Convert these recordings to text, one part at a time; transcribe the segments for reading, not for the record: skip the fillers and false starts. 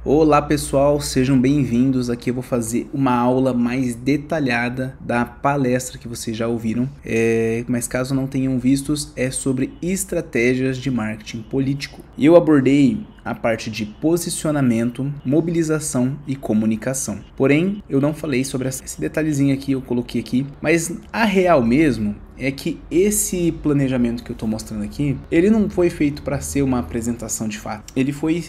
Olá pessoal, sejam bem-vindos. Aqui eu vou fazer uma aula mais detalhada da palestra que vocês já ouviram, mas caso não tenham vistos, é sobre estratégias de marketing político. E eu abordei a parte de posicionamento, mobilização e comunicação. Porém, eu não falei sobre esse detalhezinho aqui, eu coloquei aqui, mas a real mesmo é que esse planejamento que eu estou mostrando aqui, ele não foi feito para ser uma apresentação de fato. Ele foi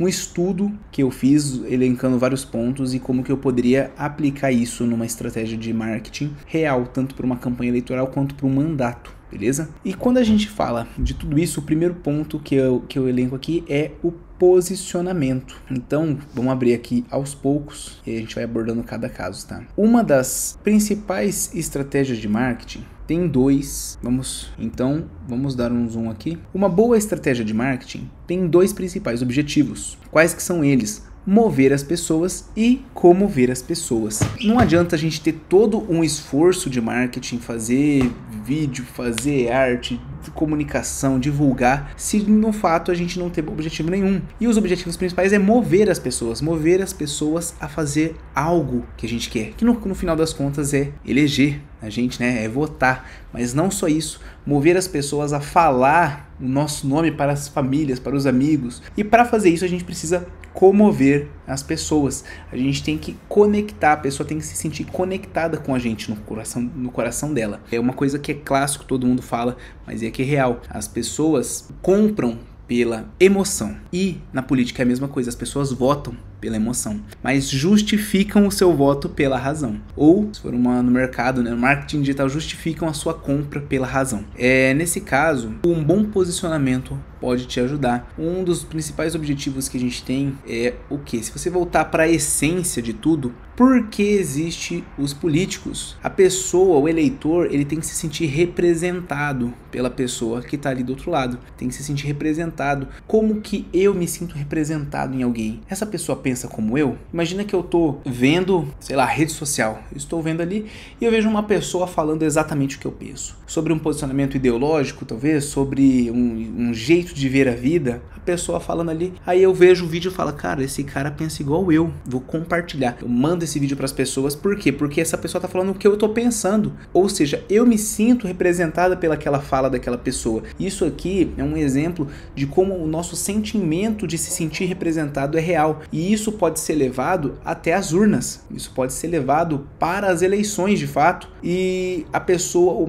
um estudo que eu fiz, elencando vários pontos e como que eu poderia aplicar isso numa estratégia de marketing real, tanto para uma campanha eleitoral quanto para um mandato. Beleza? E quando a gente fala de tudo isso, o primeiro ponto que eu elenco aqui é o posicionamento. Então, vamos abrir aqui aos poucos e a gente vai abordando cada caso, tá? Uma das principais estratégias de marketing tem dois. Vamos dar um zoom aqui. Uma boa estratégia de marketing tem dois principais objetivos. Quais que são eles? Mover as pessoas e comover as pessoas. Não adianta a gente ter todo um esforço de marketing, fazer vídeo, fazer arte, comunicação, divulgar, se no fato a gente não tem objetivo nenhum. E os objetivos principais é mover as pessoas a fazer algo que a gente quer, que no final das contas é eleger a gente, né? É votar. Mas não só isso, mover as pessoas a falar o nosso nome para as famílias, para os amigos. E para fazer isso a gente precisa comover as pessoas. A gente tem que conectar, a pessoa tem que se sentir conectada com a gente no coração dela. É uma coisa que é clássico, todo mundo fala, mas é que é real. As pessoas compram pela emoção. E na política é a mesma coisa, as pessoas votam pela emoção, mas justificam o seu voto pela razão. Ou, se for no mercado, né, no marketing digital, justificam a sua compra pela razão. Nesse caso, um bom posicionamento pode te ajudar. Um dos principais objetivos que a gente tem é o quê? Se você voltar para a essência de tudo, por que existem os políticos? A pessoa, o eleitor, ele tem que se sentir representado pela pessoa que está ali do outro lado. Tem que se sentir representado. Como que eu me sinto representado em alguém? Essa pessoa pensa como eu? Imagina que eu tô vendo, sei lá, rede social. Eu estou vendo ali e eu vejo uma pessoa falando exatamente o que eu penso. Sobre um posicionamento ideológico, talvez, sobre um jeito de ver a vida, a pessoa falando ali, aí eu vejo o vídeo e falo, cara, esse cara pensa igual eu, vou compartilhar. Eu mando esse vídeo para as pessoas, por quê? Porque essa pessoa tá falando o que eu tô pensando, ou seja, eu me sinto representada pelaquela fala daquela pessoa. Isso aqui é um exemplo de como o nosso sentimento de se sentir representado é real, e isso pode ser levado até as urnas, isso pode ser levado para as eleições de fato, e a pessoa, o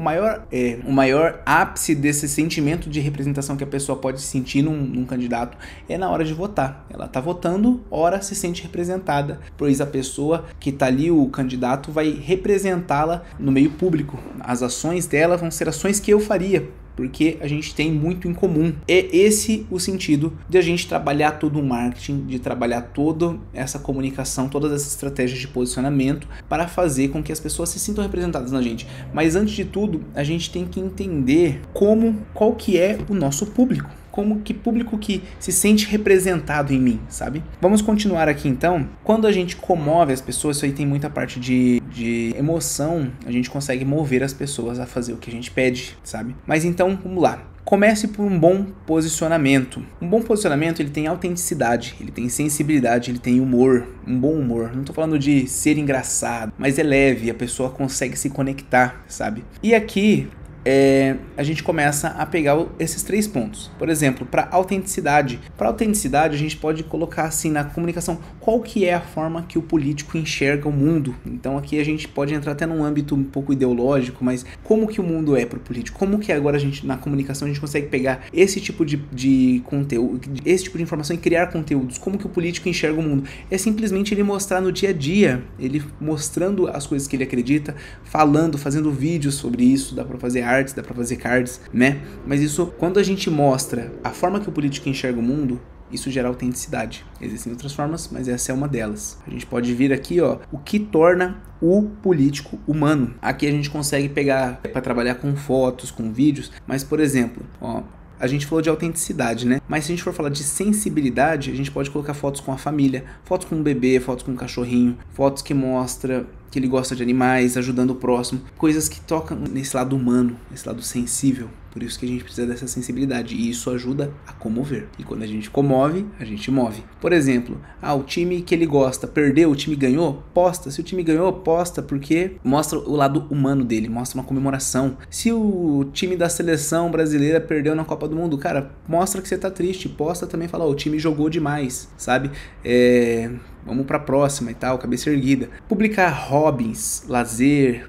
maior ápice desse sentimento de representação que a pessoa pode sentir num candidato é na hora de votar. Ela tá votando, ora se sente representada, pois a pessoa que tá ali, o candidato, vai representá-la no meio público. As ações dela vão ser ações que eu faria, porque a gente tem muito em comum. É esse o sentido de a gente trabalhar todo o marketing, de trabalhar toda essa comunicação, todas essas estratégias de posicionamento para fazer com que as pessoas se sintam representadas na gente. Mas antes de tudo, a gente tem que entender qual que é o nosso público. Que público que se sente representado em mim, sabe? Vamos continuar aqui então. Quando a gente comove as pessoas, isso aí tem muita parte de emoção, a gente consegue mover as pessoas a fazer o que a gente pede, sabe? Mas então, vamos lá. Comece por um bom posicionamento. Um bom posicionamento, ele tem autenticidade, ele tem sensibilidade, ele tem humor, um bom humor. Não tô falando de ser engraçado, mas é leve, a pessoa consegue se conectar, sabe? E aqui a gente começa a pegar esses 3 pontos. Por exemplo, para autenticidade. Para autenticidade, a gente pode colocar assim na comunicação qual que é a forma que o político enxerga o mundo. Então aqui a gente pode entrar até num âmbito um pouco ideológico, mas como que o mundo é para o político? Como que agora a gente, na comunicação, a gente consegue pegar esse tipo de conteúdo, esse tipo de informação e criar conteúdos? Como que o político enxerga o mundo? É simplesmente ele mostrar no dia a dia, ele mostrando as coisas que ele acredita, falando, fazendo vídeos sobre isso, dá para fazer artes, dá pra fazer cards, né? Mas isso, quando a gente mostra a forma que o político enxerga o mundo, isso gera autenticidade. Existem outras formas, mas essa é uma delas. A gente pode vir aqui, ó, o que torna o político humano. Aqui a gente consegue pegar para trabalhar com fotos, com vídeos, mas, por exemplo, ó, a gente falou de autenticidade, né? Mas se a gente for falar de sensibilidade, a gente pode colocar fotos com a família, fotos com um bebê, fotos com um cachorrinho, fotos que mostram que ele gosta de animais, ajudando o próximo, coisas que tocam nesse lado humano, nesse lado sensível. Por isso que a gente precisa dessa sensibilidade, e isso ajuda a comover. E quando a gente comove, a gente move. Por exemplo, o time que ele gosta perdeu, o time ganhou, posta. Se o time ganhou, posta, porque mostra o lado humano dele, mostra uma comemoração. Se o time da seleção brasileira perdeu na Copa do Mundo, cara, mostra que você tá triste, posta também, fala, o time jogou demais, sabe? Vamos pra próxima e tal, cabeça erguida. Publicar hobbies, lazer,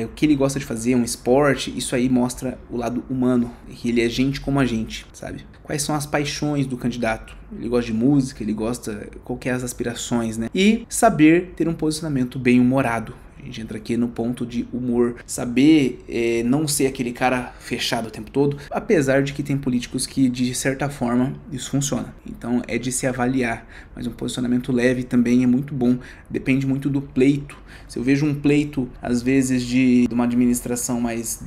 o que ele gosta de fazer, um esporte, isso aí mostra o lado humano, que ele é gente como a gente, sabe? Quais são as paixões do candidato? Ele gosta de música, ele gosta, qual que é as aspirações, né? E saber ter um posicionamento bem humorado. A gente entra aqui no ponto de humor, saber não ser aquele cara fechado o tempo todo, apesar de que tem políticos que, de certa forma, isso funciona. Então é de se avaliar, mas um posicionamento leve também é muito bom, depende muito do pleito. Se eu vejo um pleito, às vezes, de uma administração mais,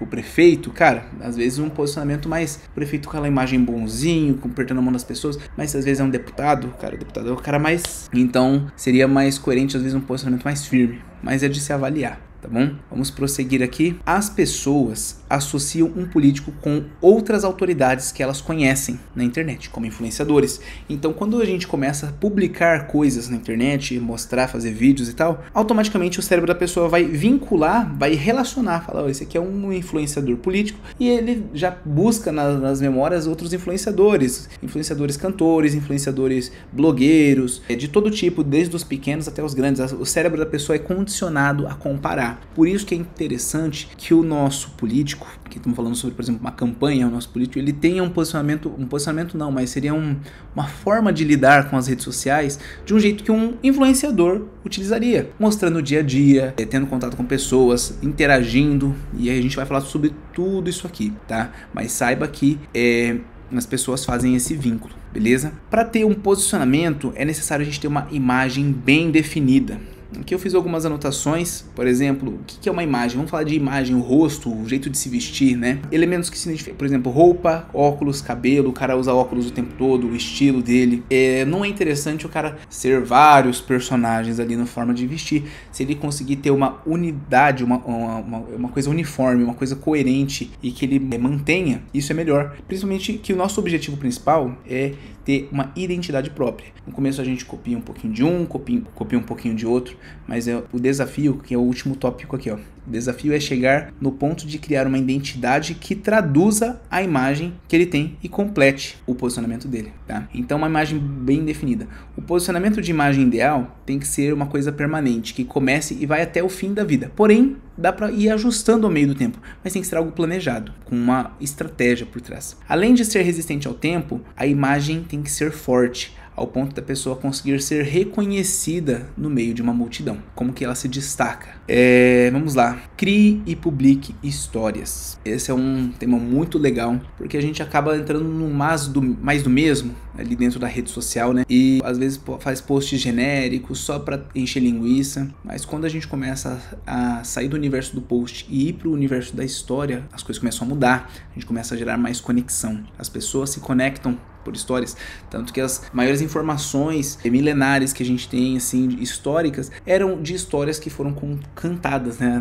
o prefeito, cara, às vezes um posicionamento mais, o prefeito com aquela imagem bonzinho, apertando a mão das pessoas, mas às vezes é um deputado, cara, o deputado é o cara mais... Então seria mais coerente, às vezes, um posicionamento mais firme. Mas é de se avaliar, tá bom? Vamos prosseguir aqui. As pessoas associam um político com outras autoridades que elas conhecem na internet, como influenciadores. Então, quando a gente começa a publicar coisas na internet, mostrar, fazer vídeos e tal, automaticamente o cérebro da pessoa vai vincular, vai relacionar, falar, esse aqui é um influenciador político, e ele já busca nas memórias outros influenciadores cantores, influenciadores blogueiros, de todo tipo, desde os pequenos até os grandes. O cérebro da pessoa é condicionado a comparar. Por isso que é interessante que o nosso político, que estamos falando sobre, por exemplo, uma campanha, o nosso político, ele tenha um posicionamento não, mas seria uma forma de lidar com as redes sociais de um jeito que um influenciador utilizaria, mostrando o dia a dia, tendo contato com pessoas, interagindo, e aí a gente vai falar sobre tudo isso aqui, tá? Mas saiba que as pessoas fazem esse vínculo, beleza? Para ter um posicionamento, é necessário a gente ter uma imagem bem definida. Aqui eu fiz algumas anotações, por exemplo, o que é uma imagem? Vamos falar de imagem, o rosto, o jeito de se vestir, né? Elementos que se identificam, por exemplo, roupa, óculos, cabelo, o cara usa óculos o tempo todo, o estilo dele. Não é interessante o cara ser vários personagens ali na forma de vestir. Se ele conseguir ter uma unidade, uma coisa uniforme, uma coisa coerente e que ele mantenha, isso é melhor. Principalmente que o nosso objetivo principal é ter uma identidade própria. No começo a gente copia um pouquinho de um, copia um pouquinho de outro, mas o desafio, que é o último tópico aqui, ó. O desafio é chegar no ponto de criar uma identidade que traduza a imagem que ele tem e complete o posicionamento dele, tá? Então, uma imagem bem definida. O posicionamento de imagem ideal tem que ser uma coisa permanente, que comece e vai até o fim da vida. Porém, dá para ir ajustando ao meio do tempo, mas tem que ser algo planejado, com uma estratégia por trás. Além de ser resistente ao tempo, a imagem tem que ser forte, ao ponto da pessoa conseguir ser reconhecida no meio de uma multidão. Como que ela se destaca? Vamos lá. Crie e publique histórias. Esse é um tema muito legal, porque a gente acaba entrando no mais do mesmo ali dentro da rede social, né? E às vezes faz posts genéricos só para encher linguiça, mas quando a gente começa a sair do universo do post e ir para o universo da história, as coisas começam a mudar, a gente começa a gerar mais conexão. As pessoas se conectam por histórias, tanto que as maiores informações milenares que a gente tem, assim, históricas, eram de histórias que foram cantadas, né?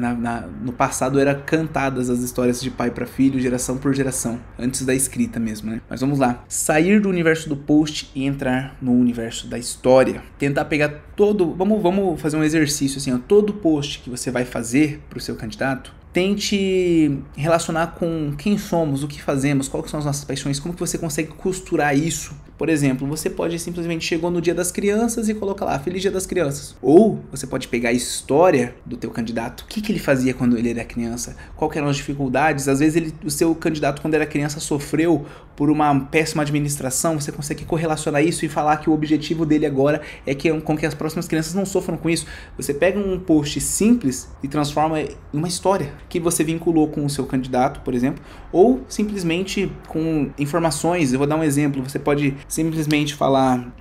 No passado eram cantadas as histórias de pai para filho, geração por geração, antes da escrita mesmo, né? Mas vamos lá, sair do universo do post e entrar no universo da história, tentar pegar vamos fazer um exercício assim, ó, todo post que você vai fazer para o seu candidato, tente relacionar com quem somos, o que fazemos, quais são as nossas paixões, como que você consegue costurar isso. Por exemplo, você pode simplesmente chegou no Dia das Crianças e colocar lá, Feliz Dia das Crianças. Ou você pode pegar a história do teu candidato, o que ele fazia quando ele era criança, quais eram as dificuldades. Às vezes o seu candidato quando era criança sofreu por uma péssima administração, você consegue correlacionar isso e falar que o objetivo dele agora é com que as próximas crianças não sofram com isso. Você pega um post simples e transforma em uma história que você vinculou com o seu candidato, por exemplo, ou simplesmente com informações. Eu vou dar um exemplo, você pode simplesmente falar,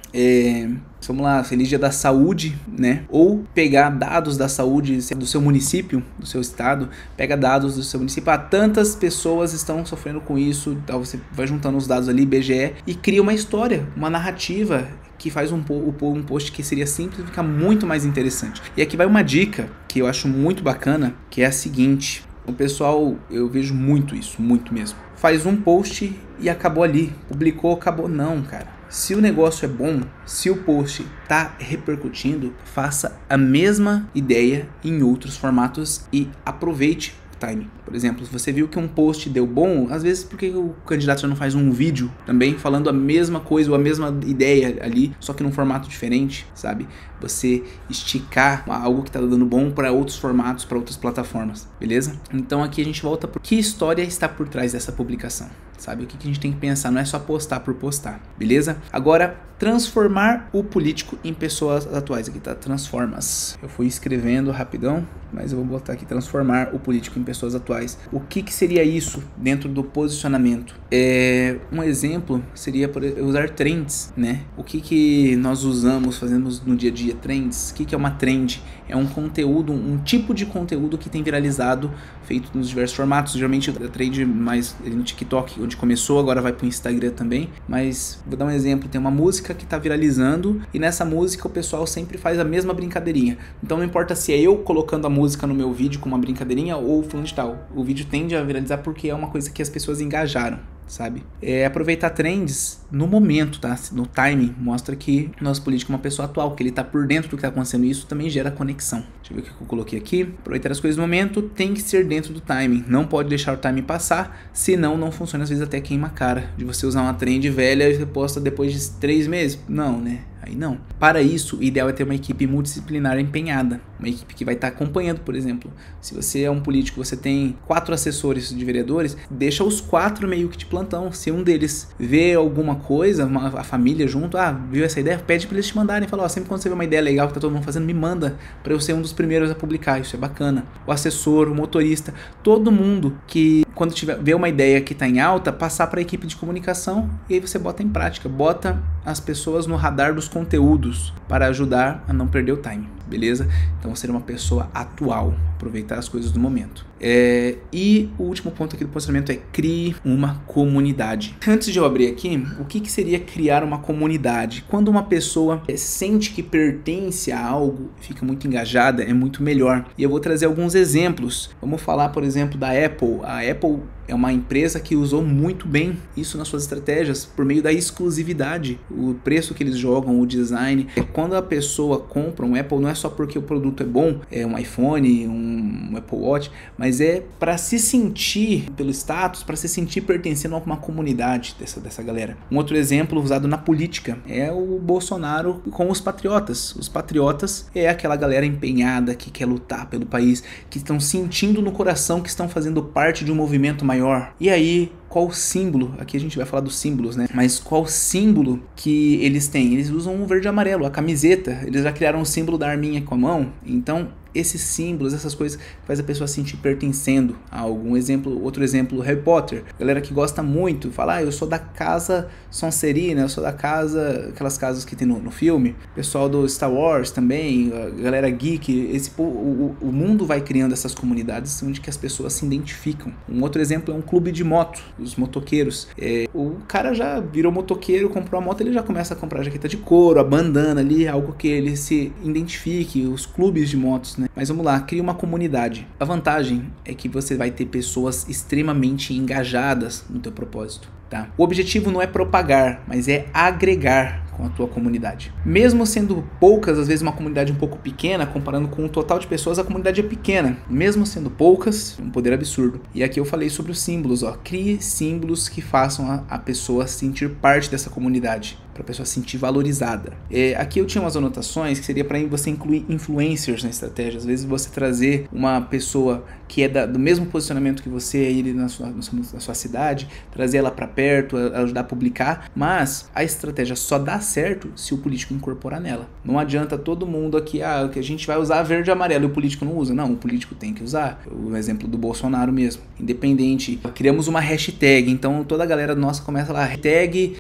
vamos lá, Feliz Dia da Saúde, né? Ou pegar dados da saúde do seu município, do seu estado, pega dados do seu município, tantas pessoas estão sofrendo com isso, então você vai juntando os dados ali, IBGE, e cria uma história, uma narrativa que faz um post que seria simples e fica muito mais interessante. E aqui vai uma dica que eu acho muito bacana, que é a seguinte. O pessoal, eu vejo muito isso, muito mesmo. Faz um post e acabou ali. Publicou, acabou. Não, cara. Se o negócio é bom, se o post tá repercutindo, faça a mesma ideia em outros formatos e aproveite o time. Por exemplo, se você viu que um post deu bom, às vezes por que o candidato já não faz um vídeo também falando a mesma coisa ou a mesma ideia ali, só que num formato diferente, sabe? Você esticar algo que tá dando bom para outros formatos, para outras plataformas, beleza? Então aqui a gente volta por que história está por trás dessa publicação, sabe? O que a gente tem que pensar, não é só postar por postar, beleza? Agora, transformar o político em pessoas atuais. Aqui tá transformas. Eu fui escrevendo rapidão, mas eu vou botar aqui transformar o político em pessoas atuais. O que seria isso dentro do posicionamento? Um exemplo seria usar trends, né? O que nós usamos, fazemos no dia a dia trends? O que é uma trend? É um conteúdo, um tipo de conteúdo que tem viralizado, feito nos diversos formatos. Geralmente a trend mais no TikTok, onde começou, agora vai pro Instagram também. Mas vou dar um exemplo, tem uma música que tá viralizando e nessa música o pessoal sempre faz a mesma brincadeirinha. Então não importa se é eu colocando a música no meu vídeo com uma brincadeirinha ou fulano de tal. O vídeo tende a viralizar porque é uma coisa que as pessoas engajaram, sabe? Aproveitar trends no momento, tá? No timing, mostra que o nosso político é uma pessoa atual, que ele tá por dentro do que tá acontecendo, e isso também gera conexão. Deixa eu ver o que eu coloquei aqui. Aproveitar as coisas no momento, tem que ser dentro do timing, não pode deixar o timing passar, senão não funciona, às vezes até queima a cara de você usar uma trend velha e você posta depois de 3 meses. Não, né? Aí não. Para isso, o ideal é ter uma equipe multidisciplinar empenhada. Uma equipe que vai estar acompanhando, por exemplo. Se você é um político, você tem 4 assessores de vereadores, deixa os 4 meio que de plantão. Se um deles vê alguma coisa, a família junto, viu essa ideia, pede para eles te mandarem. Fala, sempre quando você vê uma ideia legal que tá todo mundo fazendo, me manda para eu ser um dos primeiros a publicar. Isso é bacana. O assessor, o motorista, todo mundo que quando vê uma ideia que tá em alta, passar para a equipe de comunicação e aí você bota em prática. Bota as pessoas no radar dos conteúdos para ajudar a não perder o time, beleza? Então ser uma pessoa atual, aproveitar as coisas do momento. E o último ponto aqui do posicionamento é crie uma comunidade. Antes de eu abrir aqui, o que seria criar uma comunidade? Quando uma pessoa sente que pertence a algo, fica muito engajada, é muito melhor. E eu vou trazer alguns exemplos. Vamos falar, por exemplo, da Apple. A Apple é uma empresa que usou muito bem isso nas suas estratégias por meio da exclusividade. O preço que eles jogam, o design. Quando a pessoa compra um Apple, não é só porque o produto é bom, é um iPhone, um Apple Watch, mas é para se sentir, pelo status, para se sentir pertencendo a uma comunidade dessa galera. Um outro exemplo usado na política é o Bolsonaro com os patriotas. Os patriotas é aquela galera empenhada que quer lutar pelo país, que estão sentindo no coração que estão fazendo parte de um movimento maior. E aí, qual símbolo? Aqui a gente vai falar dos símbolos, né? Mas qual símbolo que eles têm? Eles usam o verde e amarelo, a camiseta. Eles já criaram o símbolo da arminha com a mão. Então, esses símbolos, essas coisas faz a pessoa se sentir pertencendo a algum exemplo. Outro exemplo, Harry Potter. Galera que gosta muito, fala, eu sou da casa Sonserina, eu sou da casa, aquelas casas que tem no filme. Pessoal do Star Wars também, a galera geek. O mundo vai criando essas comunidades onde que as pessoas se identificam. Um outro exemplo é um clube de moto, os motoqueiros. O cara já virou motoqueiro, comprou a moto, ele já começa a comprar a jaqueta de couro, a bandana ali, algo que ele se identifique, os clubes de motos, né? Mas vamos lá, cria uma comunidade. A vantagem é que você vai ter pessoas extremamente engajadas no teu propósito, tá? O objetivo não é propagar, mas é agregar com a tua comunidade. Mesmo sendo poucas, às vezes uma comunidade um pouco pequena, comparando com o total de pessoas, a comunidade é pequena. Mesmo sendo poucas, é um poder absurdo. E aqui eu falei sobre os símbolos, ó. Crie símbolos que façam a pessoa sentir parte dessa comunidade, para a pessoa se sentir valorizada. Aqui eu tinha umas anotações que seria para você incluir influencers na estratégia. Às vezes você trazer uma pessoa que é do mesmo posicionamento que você aí na sua cidade, trazer ela para perto, ajudar a publicar, mas a estratégia só dá certo se o político incorporar nela. Não adianta todo mundo aqui, que a gente vai usar verde e amarelo e o político não usa. Não, o político tem que usar. O exemplo do Bolsonaro mesmo. Independente, criamos uma hashtag, então toda a galera nossa começa lá, hashtag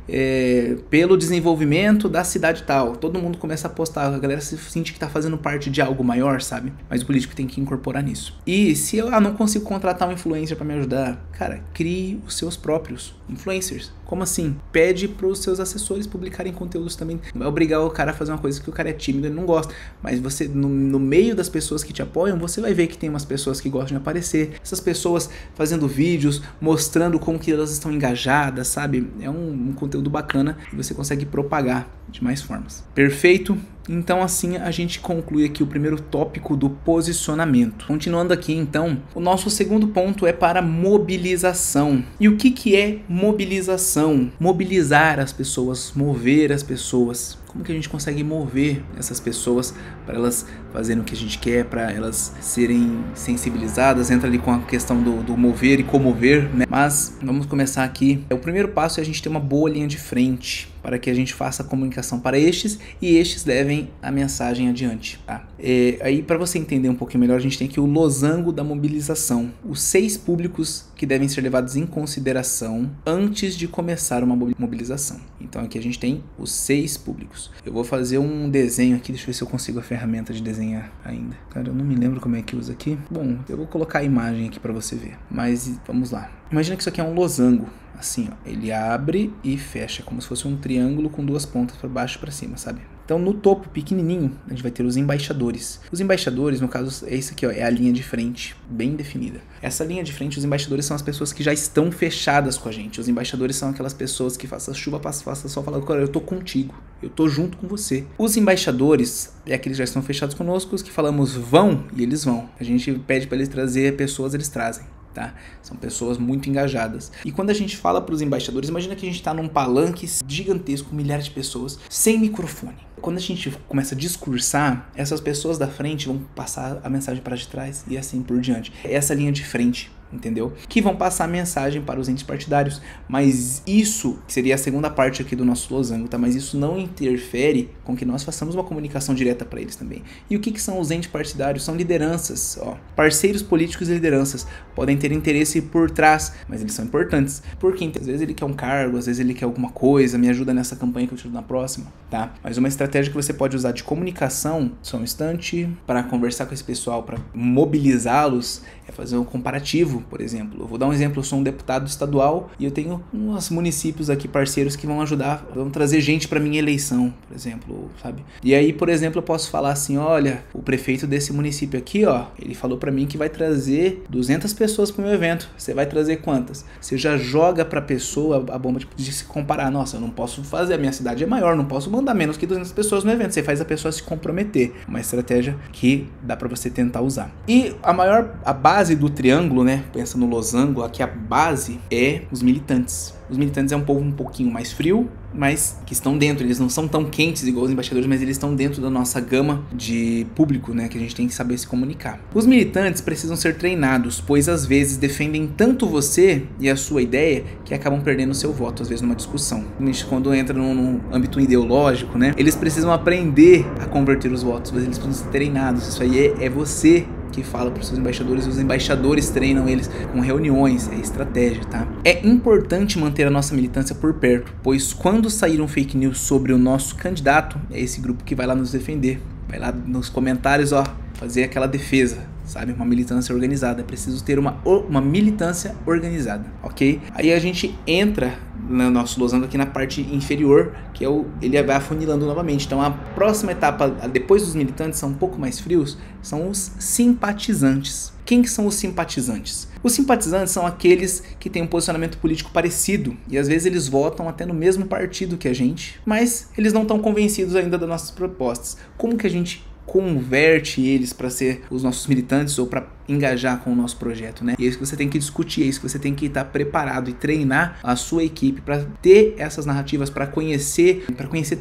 pelo desenvolvimento da cidade tal. Todo mundo começa a postar, a galera se sente que tá fazendo parte de algo maior, sabe? Mas o político tem que incorporar nisso. E se eu não consigo contratar um influencer para me ajudar, cara, crie os seus próprios influencers. Como assim? Pede pros seus assessores publicarem conteúdos também. Não vai obrigar o cara a fazer uma coisa que o cara é tímido e não gosta. Mas você, no meio das pessoas que te apoiam, você vai ver que tem umas pessoas que gostam de aparecer. Essas pessoas fazendo vídeos, mostrando como que elas estão engajadas, sabe? É um conteúdo bacana e você consegue propagar de mais formas. Perfeito? Então assim a gente conclui aqui o primeiro tópico do posicionamento. Continuando aqui então, o nosso segundo ponto é para mobilização. E o que é mobilização? Mobilizar as pessoas, mover as pessoas. Como que a gente consegue mover essas pessoas para elas fazerem o que a gente quer, para elas serem sensibilizadas? Entra ali com a questão do mover e comover, né? Mas vamos começar aqui. O primeiro passo é a gente ter uma boa linha de frente para que a gente faça a comunicação para estes e estes levem a mensagem adiante, tá? Aí para você entender um pouquinho melhor, a gente tem aqui o losango da mobilização. Os 6 públicos que devem ser levados em consideração antes de começar uma mobilização. Então aqui a gente tem os 6 públicos. Eu vou fazer um desenho aqui, deixa eu ver se eu consigo a ferramenta de desenhar ainda. Cara, eu não me lembro como é que usa aqui. Bom, eu vou colocar a imagem aqui para você ver. Mas vamos lá. Imagina que isso aqui é um losango. Assim, ó, ele abre e fecha, como se fosse um triângulo com 2 pontas para baixo e para cima, sabe? Então, no topo pequenininho, a gente vai ter os embaixadores. Os embaixadores, no caso, é isso aqui, ó, é a linha de frente, bem definida. Essa linha de frente, os embaixadores são as pessoas que já estão fechadas com a gente. Os embaixadores são aquelas pessoas que faça chuva, faça sol, falando, cara, eu tô contigo, eu tô junto com você. Os embaixadores é aqueles que já estão fechados conosco, os que falamos vão e eles vão. A gente pede para eles trazer pessoas, eles trazem. Tá? São pessoas muito engajadas. E quando a gente fala para os embaixadores, imagina que a gente está num palanque gigantesco, milhares de pessoas, sem microfone. Quando a gente começa a discursar, essas pessoas da frente vão passar a mensagem para de trás e assim por diante. Essa linha de frente, entendeu? Que vão passar a mensagem para os entes partidários. Mas isso seria a segunda parte aqui do nosso losango, tá? Mas isso não interfere com que nós façamos uma comunicação direta para eles também. E o que são os entes partidários? São lideranças, ó. Parceiros políticos e lideranças. Podem ter interesse por trás, mas eles são importantes. Porque às vezes ele quer um cargo, às vezes ele quer alguma coisa, me ajuda nessa campanha que eu te ajudo na próxima, tá? Mas uma estratégia que você pode usar de comunicação, só um instante, para conversar com esse pessoal, para mobilizá-los, é fazer um comparativo, por exemplo. Eu vou dar um exemplo, eu sou um deputado estadual e eu tenho uns municípios aqui parceiros que vão ajudar, vão trazer gente para minha eleição, por exemplo, sabe? E aí, por exemplo, eu posso falar assim, olha, o prefeito desse município aqui, ó, ele falou para mim que vai trazer 200 pessoas para o meu evento. Você vai trazer quantas? Você já joga para a pessoa a bomba de se comparar. Nossa, eu não posso fazer, a minha cidade é maior, não posso mandar menos que 200 pessoas no evento. Você faz a pessoa se comprometer. Uma estratégia que dá para você tentar usar. E a base do triângulo, né? Pensa no losango, aqui a base é os militantes. Os militantes é um povo um pouquinho mais frio, mas que estão dentro, eles não são tão quentes igual os embaixadores, mas eles estão dentro da nossa gama de público, né, que a gente tem que saber se comunicar. Os militantes precisam ser treinados, pois às vezes defendem tanto você e a sua ideia que acabam perdendo o seu voto, às vezes numa discussão. Quando entra num âmbito ideológico, né, eles precisam aprender a converter os votos, mas eles precisam ser treinados. Isso aí é você que fala para os seus embaixadores, os embaixadores treinam eles com reuniões, é estratégia, tá? É importante manter a nossa militância por perto, pois quando sair um fake news sobre o nosso candidato, é esse grupo que vai lá nos defender, vai lá nos comentários, ó, fazer aquela defesa, sabe? Uma militância organizada, é preciso ter uma militância organizada, ok? Aí a gente entra no nosso losango aqui na parte inferior, que é ele vai afunilando novamente. Então a próxima etapa, depois dos militantes, são um pouco mais frios, são os simpatizantes. Quem que são os simpatizantes? Os simpatizantes são aqueles que têm um posicionamento político parecido e às vezes eles votam até no mesmo partido que a gente, mas eles não estão convencidos ainda das nossas propostas. Como que a gente converte eles para ser os nossos militantes ou para engajar com o nosso projeto, né? E é isso que você tem que discutir, é isso que você tem que estar preparado e treinar a sua equipe para ter essas narrativas, para conhecer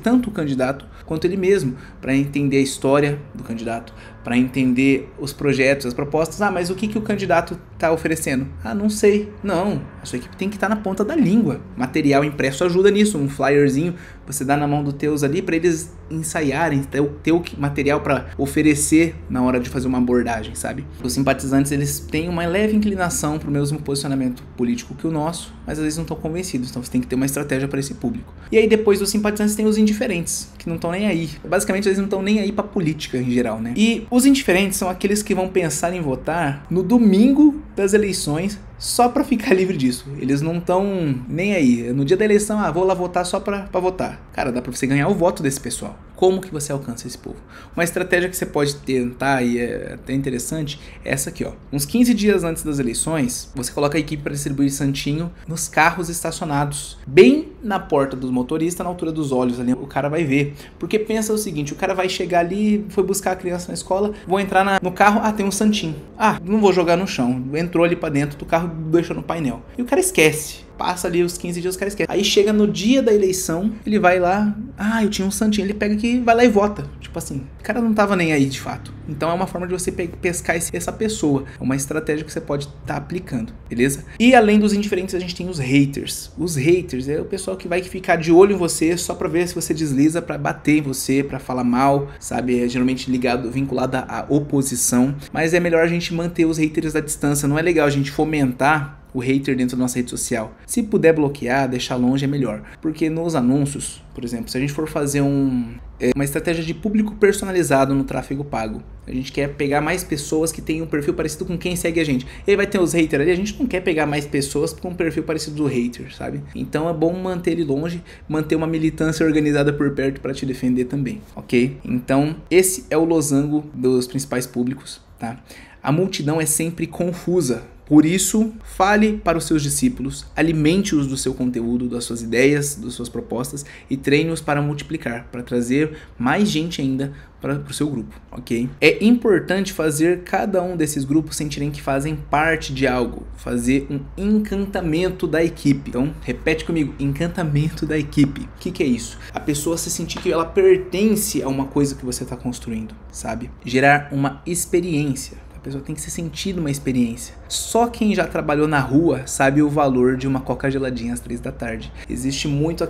tanto o candidato quanto ele mesmo, para entender a história do candidato, para entender os projetos, as propostas. Ah, mas o que o candidato está oferecendo? Ah, não sei. Não, a sua equipe tem que estar na ponta da língua. Material impresso ajuda nisso, um flyerzinho você dá na mão dos teus ali para eles ensaiarem, ter o material para oferecer na hora de fazer uma abordagem, sabe? O simpatizante simpatizantes, eles têm uma leve inclinação para o mesmo posicionamento político que o nosso, mas às vezes não estão convencidos, então você tem que ter uma estratégia para esse público. E aí depois dos simpatizantes tem os indiferentes, que não estão nem aí. Basicamente eles não estão nem aí para política em geral, né? E os indiferentes são aqueles que vão pensar em votar no domingo das eleições só para ficar livre disso. Eles não estão nem aí. No dia da eleição, vou lá votar só para votar. Cara, dá para você ganhar o voto desse pessoal. Como que você alcança esse povo? Uma estratégia que você pode tentar, e é até interessante, é essa aqui, ó. Uns 15 dias antes das eleições, você coloca a equipe para distribuir santinho nos carros estacionados, bem na porta dos motoristas, na altura dos olhos ali, o cara vai ver. Porque pensa o seguinte, o cara vai chegar ali, foi buscar a criança na escola, vou entrar no carro, tem um santinho. Não vou jogar no chão. Entrou ali para dentro do carro, deixou no painel. E o cara esquece. Passa ali os 15 dias, o cara esquece. Aí chega no dia da eleição, ele vai lá, eu tinha um santinho, ele pega aqui, vai lá e vota. Tipo assim, o cara não tava nem aí de fato. Então é uma forma de você pescar essa pessoa. É uma estratégia que você pode estar aplicando, beleza? E além dos indiferentes, a gente tem os haters. Os haters é o pessoal que vai ficar de olho em você só pra ver se você desliza, pra bater em você, pra falar mal, sabe? É geralmente vinculado à oposição. Mas é melhor a gente manter os haters à distância. Não é legal a gente fomentar o hater dentro da nossa rede social. Se puder bloquear, deixar longe é melhor. Porque nos anúncios, por exemplo, se a gente for fazer uma estratégia de público personalizado no tráfego pago, a gente quer pegar mais pessoas que tenham um perfil parecido com quem segue a gente. E aí vai ter os haters ali, a gente não quer pegar mais pessoas com um perfil parecido do hater, sabe? Então é bom manter ele longe, manter uma militância organizada por perto para te defender também, ok? Então esse é o losango dos principais públicos, tá? A multidão é sempre confusa. Por isso, fale para os seus discípulos, alimente-os do seu conteúdo, das suas ideias, das suas propostas e treine-os para multiplicar, para trazer mais gente ainda para o seu grupo, ok? É importante fazer cada um desses grupos sentirem que fazem parte de algo, fazer um encantamento da equipe. Então, repete comigo, encantamento da equipe. O que é isso? A pessoa se sentir que ela pertence a uma coisa que você está construindo, sabe? Gerar uma experiência. A pessoa tem que se sentir numa experiência. Só quem já trabalhou na rua sabe o valor de uma coca geladinha às 3 da tarde. Existe muito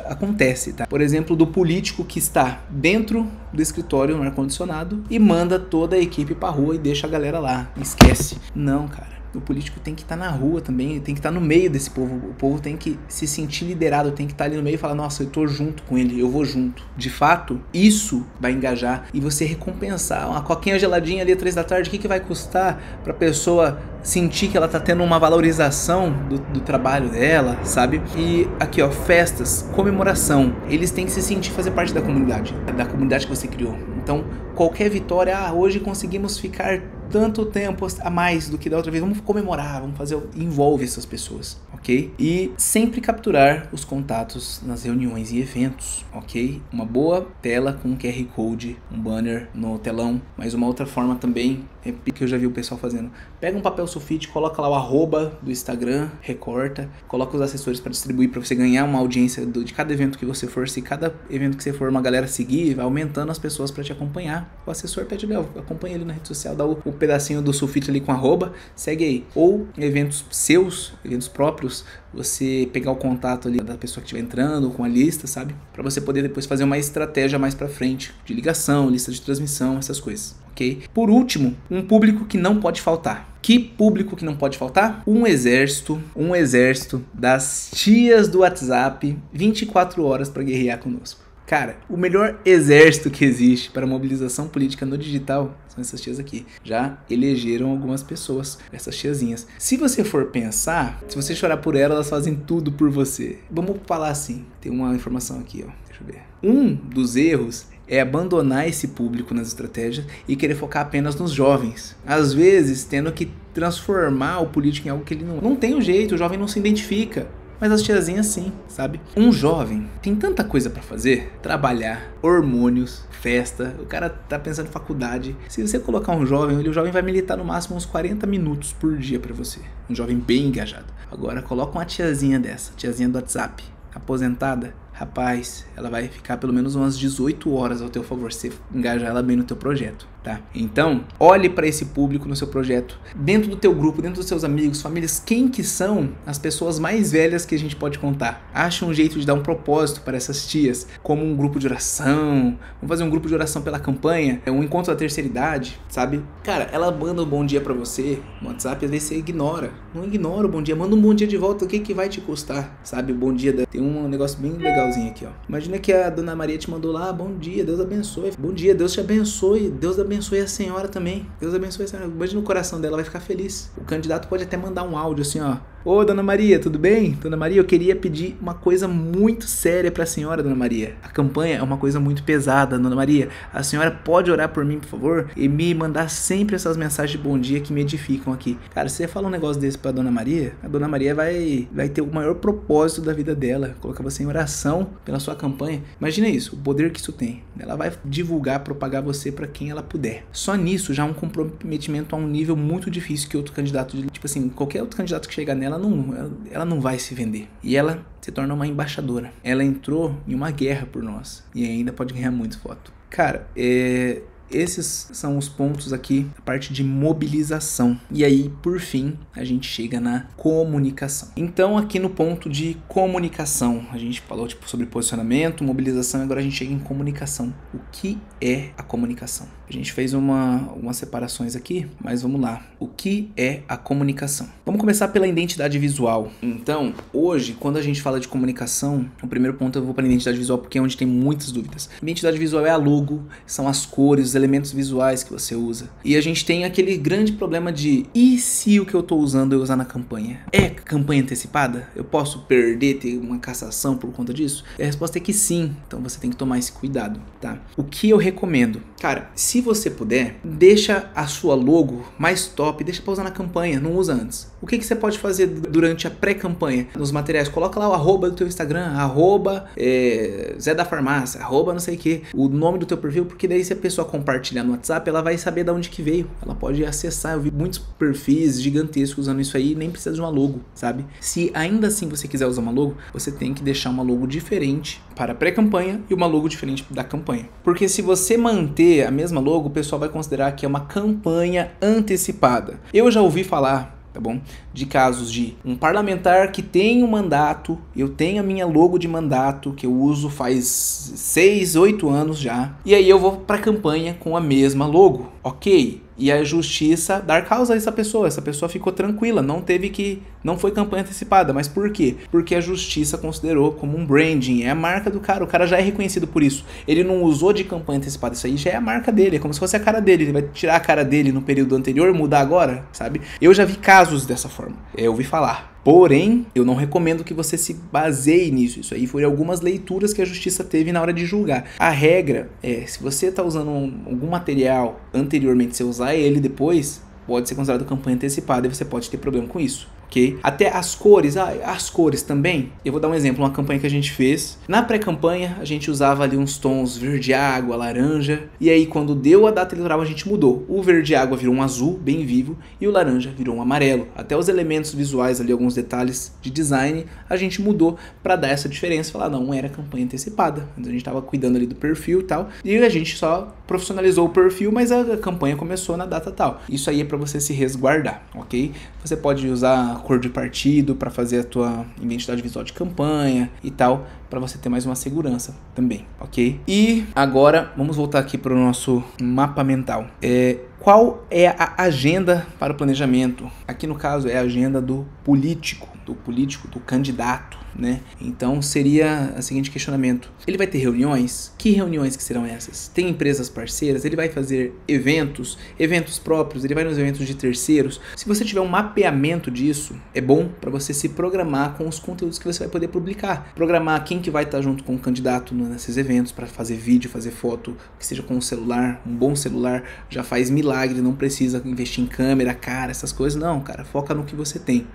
acontece, tá? Por exemplo, do político que está dentro do escritório no ar-condicionado e manda toda a equipe pra rua e deixa a galera lá. Esquece. Não, cara. O político tem que estar na rua também, tem que estar no meio desse povo. O povo tem que se sentir liderado, tem que estar ali no meio e falar, nossa, eu tô junto com ele, eu vou junto. De fato, isso vai engajar e você recompensar. Uma coquinha geladinha ali às 3 da tarde, o que vai custar pra pessoa sentir que ela tá tendo uma valorização do trabalho dela, sabe? E aqui, ó, festas, comemoração. Eles têm que se sentir fazer parte da comunidade que você criou. Então, qualquer vitória, hoje conseguimos ficar tanto tempo a mais do que da outra vez, vamos comemorar, vamos fazer, envolve essas pessoas, ok? E sempre capturar os contatos nas reuniões e eventos, ok? Uma boa tela com um QR Code, um banner no telão, mas uma outra forma também, que eu já vi o pessoal fazendo, pega um papel sulfite, coloca lá o arroba do Instagram, recorta, coloca os assessores para distribuir, para você ganhar uma audiência de cada evento que você for. Se cada evento que você for uma galera seguir, vai aumentando as pessoas para te acompanhar. O assessor pede, acompanha ele na rede social, dá o pedacinho do sulfite ali com arroba, segue aí. Ou eventos seus, eventos próprios, você pegar o contato ali da pessoa que estiver entrando com a lista, sabe? Para você poder depois fazer uma estratégia mais para frente, de ligação, lista de transmissão, essas coisas, ok? Por último, um público que não pode faltar. Que público que não pode faltar? Um exército das tias do WhatsApp, 24 horas para guerrear conosco. Cara, o melhor exército que existe para mobilização política no digital são essas tias aqui. Já elegeram algumas pessoas, essas tiazinhas. Se você for pensar, se você chorar por elas fazem tudo por você. Vamos falar assim, tem uma informação aqui, ó. Deixa eu ver. Um dos erros é abandonar esse público nas estratégias e querer focar apenas nos jovens. Às vezes, tendo que transformar o político em algo que ele não tem um jeito, o jovem não se identifica. Mas as tiazinhas sim, sabe? Um jovem tem tanta coisa pra fazer. Trabalhar, hormônios, festa. O cara tá pensando em faculdade. Se você colocar um jovem, o jovem vai militar no máximo uns 40 minutos por dia pra você. Um jovem bem engajado. Agora coloca uma tiazinha dessa, tiazinha do WhatsApp, aposentada, rapaz, ela vai ficar pelo menos umas 18 horas ao teu favor, se você engajar ela bem no teu projeto, tá? Então, olhe para esse público no seu projeto, dentro do teu grupo, dentro dos seus amigos, famílias, quem que são as pessoas mais velhas que a gente pode contar. Ache um jeito de dar um propósito para essas tias, como um grupo de oração, vamos fazer um grupo de oração pela campanha, um encontro da terceira idade, sabe? Cara, ela manda um bom dia para você no WhatsApp, às vezes você ignora. Não ignora o bom dia, manda um bom dia de volta, o que vai te custar, sabe? O bom dia tem um negócio bem legalzinho aqui, ó. Imagina que a Dona Maria te mandou lá, bom dia, Deus abençoe. Bom dia, Deus te abençoe. Deus abençoe a senhora também. Deus abençoe a senhora. Imagina o coração dela, vai ficar feliz. O candidato pode até mandar um áudio assim, ó. Ô, Dona Maria, tudo bem? Dona Maria, eu queria pedir uma coisa muito séria pra senhora, Dona Maria. A campanha é uma coisa muito pesada, Dona Maria. A senhora pode orar por mim, por favor? E me mandar sempre essas mensagens de bom dia que me edificam aqui. Cara, se você fala um negócio desse pra Dona Maria, a Dona Maria vai ter o maior propósito da vida dela. Colocar você em oração pela sua campanha. Imagina isso, o poder que isso tem. Ela vai divulgar, propagar você pra quem ela puder. Só nisso já é um comprometimento a um nível muito difícil que outro candidato, tipo assim, qualquer outro candidato que chegar nela, ela não vai se vender. E ela se torna uma embaixadora. Ela entrou em uma guerra por nós. E ainda pode ganhar muitos votos. Cara, esses são os pontos aqui, a parte de mobilização. E aí, por fim, a gente chega na comunicação. Então, aqui no ponto de comunicação, a gente falou sobre posicionamento, mobilização, agora a gente chega em comunicação. O que é a comunicação? A gente fez umas separações aqui, mas vamos lá. O que é a comunicação? Vamos começar pela identidade visual. Então, hoje, quando a gente fala de comunicação, o primeiro ponto eu vou para a identidade visual, porque é onde tem muitas dúvidas. Identidade visual é a logo, são as cores, os elementos visuais que você usa. E a gente tem aquele grande problema de, e se o que eu tô usando eu usar na campanha? É campanha antecipada? Eu posso perder, ter uma cassação por conta disso? E a resposta é que sim, então você tem que tomar esse cuidado, tá? O que eu recomendo? Cara, se você puder, deixa a sua logo mais top, deixa pra usar na campanha, não usa antes. O que você pode fazer durante a pré-campanha? Nos materiais, coloca lá o arroba do teu Instagram, arroba Zé da Farmácia, arroba não sei o que, o nome do teu perfil, porque daí se a pessoa compartilhar no WhatsApp, ela vai saber de onde que veio, ela pode acessar. Eu vi muitos perfis gigantescos usando isso aí e nem precisa de uma logo, sabe? Se ainda assim você quiser usar uma logo, você tem que deixar uma logo diferente para a pré-campanha e uma logo diferente da campanha. Porque se você manter a mesma logo, o pessoal vai considerar que é uma campanha antecipada. Eu já ouvi falar, tá bom, de casos de um parlamentar que tem um mandato, eu tenho a minha logo de mandato que eu uso faz 6, 8 anos já, e aí eu vou pra campanha com a mesma logo, ok? E a justiça dar causa a essa pessoa ficou tranquila, não foi campanha antecipada, mas por quê? Porque a justiça considerou como um branding, é a marca do cara, o cara já é reconhecido por isso, ele não usou de campanha antecipada, isso aí já é a marca dele, é como se fosse a cara dele, ele vai tirar a cara dele no período anterior e mudar agora, sabe? Eu já vi casos dessa forma, eu ouvi falar. Porém, eu não recomendo que você se baseie nisso. Isso aí foi algumas leituras que a justiça teve na hora de julgar. A regra é, se você está usando algum material anteriormente, você usar ele depois, pode ser considerado campanha antecipada e você pode ter problema com isso. Okay? Até as cores, as cores também. Eu vou dar um exemplo, uma campanha que a gente fez. Na pré-campanha, a gente usava ali uns tons verde água, laranja. E aí, quando deu a data eleitoral, a gente mudou. O verde água virou um azul, bem vivo, e o laranja virou um amarelo. Até os elementos visuais ali, alguns detalhes de design, a gente mudou para dar essa diferença. Falar, não era campanha antecipada. A gente estava cuidando ali do perfil e tal. E a gente só profissionalizou o perfil, mas a campanha começou na data tal. Isso aí é para você se resguardar, ok? Você pode usar cor de partido para fazer a tua identidade visual de campanha e tal, para você ter mais uma segurança também, ok? E agora vamos voltar aqui para o nosso mapa mental. Qual é a agenda para o planejamento? Aqui no caso é a agenda do político, do candidato, né? Então seria o seguinte questionamento: ele vai ter reuniões? Que reuniões que serão essas? Tem empresas parceiras? Ele vai fazer eventos próprios? Ele vai nos eventos de terceiros? Se você tiver um mapeamento disso, é bom para você se programar com os conteúdos que você vai poder publicar. Programar quem que vai estar junto com o candidato nesses eventos para fazer vídeo, fazer foto, que seja com um celular, um bom celular, já faz milagre, não precisa investir em câmera, cara, essas coisas. Não, cara, foca no que você tem.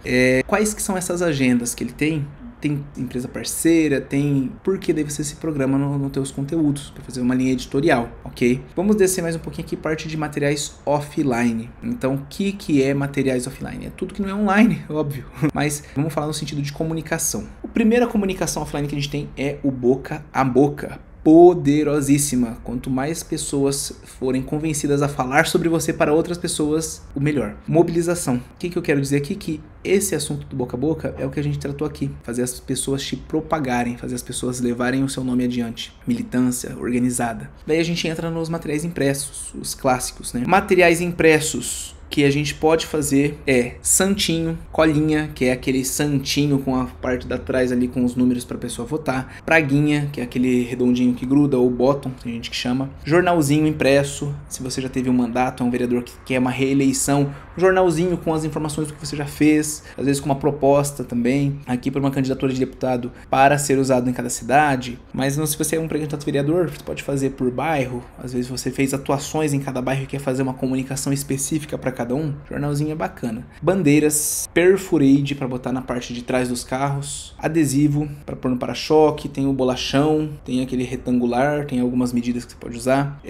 Quais que são essas agendas que ele tem? Tem empresa parceira, tem... Porque daí você se programa nos teus conteúdos para fazer uma linha editorial, ok? Vamos descer mais um pouquinho aqui, parte de materiais offline. Então, o que é materiais offline? É tudo que não é online, óbvio. Mas vamos falar no sentido de comunicação. O Primeira comunicação offline que a gente tem é o boca a boca. Poderosíssima. Quanto mais pessoas forem convencidas a falar sobre você para outras pessoas, o melhor. Mobilização. O que eu quero dizer aqui? Que esse assunto do boca a boca é o que a gente tratou aqui. Fazer as pessoas te propagarem, fazer as pessoas levarem o seu nome adiante. Militância organizada. Daí a gente entra nos materiais impressos, os clássicos, né? Materiais impressos que a gente pode fazer é santinho, colinha, que é aquele santinho com a parte da trás ali com os números para a pessoa votar, praguinha, que é aquele redondinho que gruda, ou bottom, tem gente que chama, jornalzinho impresso, se você já teve um mandato, é um vereador que quer uma reeleição, um jornalzinho com as informações do que você já fez, às vezes com uma proposta também, aqui para uma candidatura de deputado para ser usado em cada cidade, mas não, se você é um pré-candidato vereador, você pode fazer por bairro, às vezes você fez atuações em cada bairro e quer fazer uma comunicação específica para cada um, jornalzinho é bacana. Bandeiras, perforade para botar na parte de trás dos carros, adesivo para pôr no para-choque, tem o bolachão, tem aquele retangular, tem algumas medidas que você pode usar,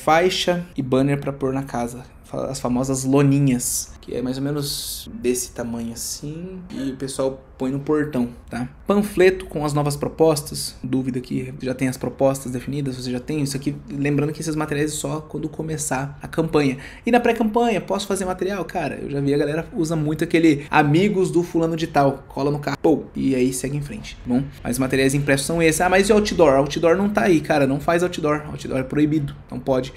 faixa e banner para pôr na casa, as famosas loninhas, que é mais ou menos desse tamanho assim, e o pessoal põe no portão, tá? Panfleto com as novas propostas, dúvida aqui, já tem as propostas definidas, você já tem isso aqui, lembrando que esses materiais é só quando começar a campanha. E na pré-campanha, posso fazer material? Cara, eu já vi a galera usa muito aquele amigos do fulano de tal, cola no carro, pô, e aí segue em frente, tá bom? Mas os materiais impressos são esses. Ah, mas e outdoor? Outdoor não tá aí, cara, não faz outdoor, outdoor é proibido, não pode.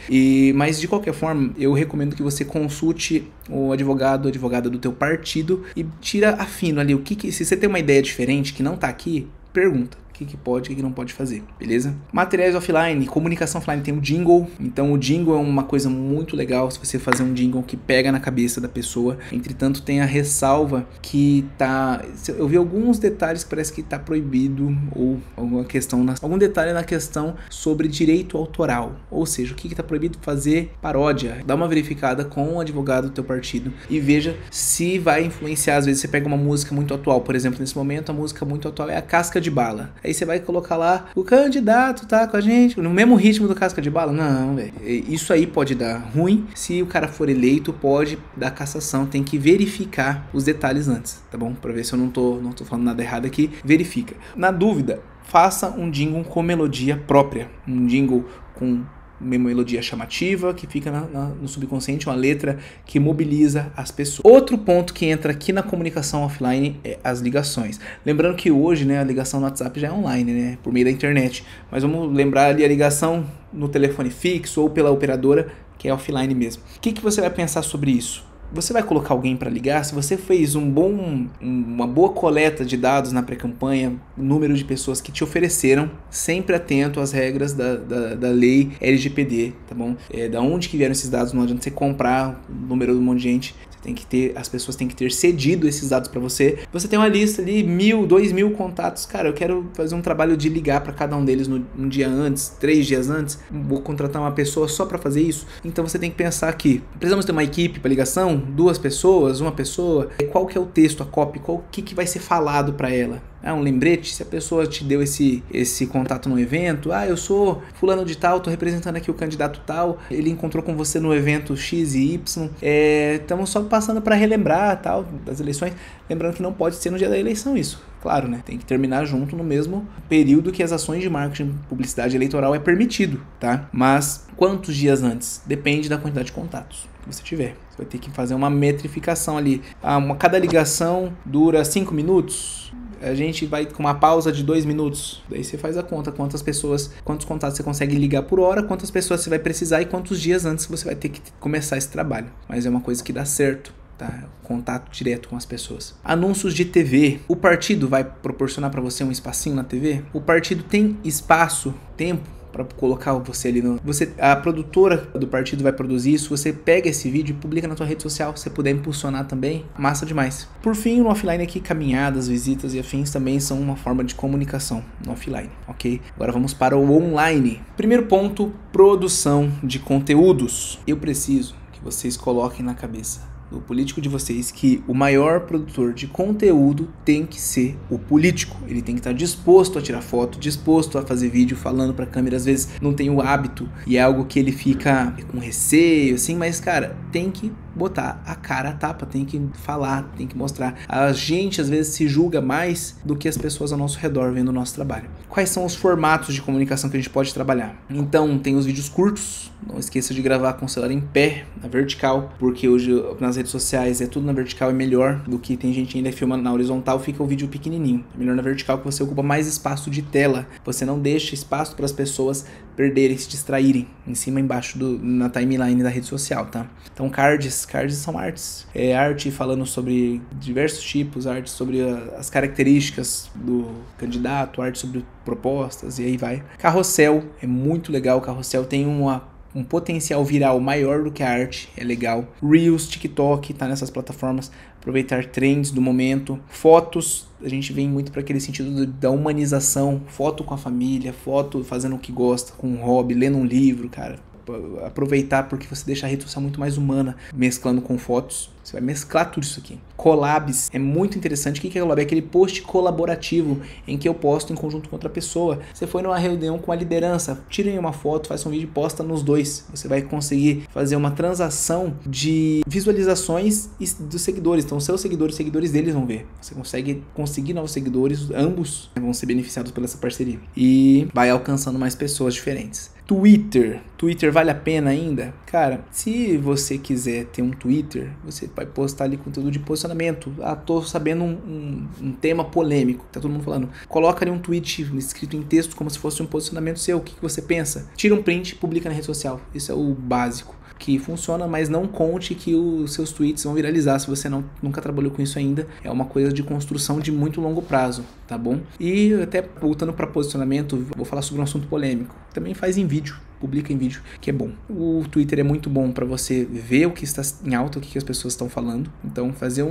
Mas de qualquer forma, eu recomendo que você consulte o advogado, a advogada do teu partido e tira afino ali, se você tem uma ideia diferente que não tá aqui, pergunta. O que pode e o que não pode fazer, beleza? Materiais offline, comunicação offline, tem o jingle. Então o jingle é uma coisa muito legal se você fazer um jingle que pega na cabeça da pessoa. Entretanto, tem a ressalva que tá... Eu vi alguns detalhes que parece que tá proibido, ou alguma questão, algum detalhe na questão sobre direito autoral. Ou seja, o que tá proibido? Fazer paródia. Dá uma verificada com o advogado do teu partido e veja se vai influenciar. Às vezes você pega uma música muito atual, por exemplo, nesse momento a música muito atual é a Casca de Bala. Aí você vai colocar lá, o candidato tá com a gente, no mesmo ritmo do Casca de Bala? Não, velho. Isso aí pode dar ruim. Se o cara for eleito, pode dar cassação. Tem que verificar os detalhes antes, tá bom? Pra ver se eu não tô falando nada errado aqui. Verifica. Na dúvida, faça um jingle com melodia própria. Um jingle com uma melodia chamativa, que fica no subconsciente, uma letra que mobiliza as pessoas. Outro ponto que entra aqui na comunicação offline é as ligações. Lembrando que hoje, né, a ligação no WhatsApp já é online, né, por meio da internet. Mas vamos lembrar ali a ligação no telefone fixo ou pela operadora, que é offline mesmo. O que você vai pensar sobre isso? Você vai colocar alguém para ligar? Se você fez uma boa coleta de dados na pré-campanha, número de pessoas que te ofereceram, sempre atento às regras da lei LGPD, tá bom? Da onde que vieram esses dados? Não adianta você comprar o número de um monte de gente. As pessoas têm que ter cedido esses dados para você. Você tem uma lista ali, 1.000, 2.000 contatos. Cara, eu quero fazer um trabalho de ligar para cada um deles um dia antes, 3 dias antes. Vou contratar uma pessoa só para fazer isso. Então você tem que pensar que precisamos ter uma equipe para ligação, 2 pessoas, 1 pessoa. Qual que é o texto, a copy, o que vai ser falado para ela? Um lembrete, se a pessoa te deu esse contato no evento, eu sou fulano de tal, tô representando aqui o candidato tal, ele encontrou com você no evento X e Y, estamos só passando para relembrar tal, das eleições, lembrando que não pode ser no dia da eleição isso, claro, né, tem que terminar junto no mesmo período que as ações de marketing, publicidade eleitoral é permitido, tá? Mas quantos dias antes? Depende da quantidade de contatos que você tiver. Você vai ter que fazer uma metrificação ali, cada ligação dura 5 minutos, a gente vai com uma pausa de 2 minutos. Daí você faz a conta, quantos contatos você consegue ligar por hora, quantas pessoas você vai precisar e quantos dias antes você vai ter que começar esse trabalho. Mas é uma coisa que dá certo, tá? Contato direto com as pessoas. Anúncios de TV. O partido vai proporcionar para você um espacinho na TV? O partido tem espaço, tempo para colocar você ali a produtora do partido vai produzir isso, você pega esse vídeo e publica na tua rede social, se você puder impulsionar também, massa demais. Por fim, no offline aqui, caminhadas, visitas e afins também são uma forma de comunicação no offline, ok? Agora vamos para o online. Primeiro ponto, produção de conteúdos. Eu preciso que vocês coloquem na cabeça do político de vocês que o maior produtor de conteúdo tem que ser o político. Ele tem que estar disposto a tirar foto, disposto a fazer vídeo falando pra câmera. Às vezes não tem o hábito e é algo que ele fica com receio, assim, mas cara, tem que botar a cara a tapa, tem que falar, tem que mostrar. A gente às vezes se julga mais do que as pessoas ao nosso redor vendo o nosso trabalho. Quais são os formatos de comunicação que a gente pode trabalhar? Então, tem os vídeos curtos, não esqueça de gravar com o celular em pé, na vertical, porque hoje nas redes sociais é tudo na vertical, é melhor do que tem gente ainda filmando na horizontal, fica o vídeo pequenininho. É melhor na vertical que você ocupa mais espaço de tela, você não deixa espaço para as pessoas perderem, se distraírem, em cima e embaixo na timeline da rede social, tá? Então cards são artes, é arte falando sobre diversos tipos, arte sobre as características do candidato, arte sobre propostas e aí vai. Carrossel é muito legal, o carrossel tem um potencial viral maior do que a arte, é legal. Reels, TikTok, tá nessas plataformas, aproveitar trends do momento. Fotos, a gente vem muito para aquele sentido da humanização, foto com a família, foto fazendo o que gosta, com um hobby, lendo um livro, cara. Aproveitar porque você deixa a rede social muito mais humana, mesclando com fotos. Você vai mesclar tudo isso aqui. Collabs é muito interessante. O que é collab? É aquele post colaborativo em que eu posto em conjunto com outra pessoa. Você foi numa reunião com a liderança, tirem uma foto, faz um vídeo e posta nos dois. Você vai conseguir fazer uma transação de visualizações dos seguidores. Então, seus seguidores, os seguidores deles vão ver. Você consegue conseguir novos seguidores, ambos vão ser beneficiados pela essa parceria. E vai alcançando mais pessoas diferentes. Twitter vale a pena ainda? Cara, se você quiser ter um Twitter, você vai postar ali conteúdo de posicionamento. Tô sabendo um tema polêmico, tá todo mundo falando. Coloca ali um tweet escrito em texto como se fosse um posicionamento seu. O que você pensa? Tira um print e publica na rede social. Isso é o básico que funciona, mas não conte que os seus tweets vão viralizar se você nunca trabalhou com isso ainda. É uma coisa de construção de muito longo prazo, tá bom? E até voltando para posicionamento, vou falar sobre um assunto polêmico. Também faz em vídeo, publica em vídeo, que é bom. O Twitter é muito bom para você ver o que está em alta, o que as pessoas estão falando. Então, fazer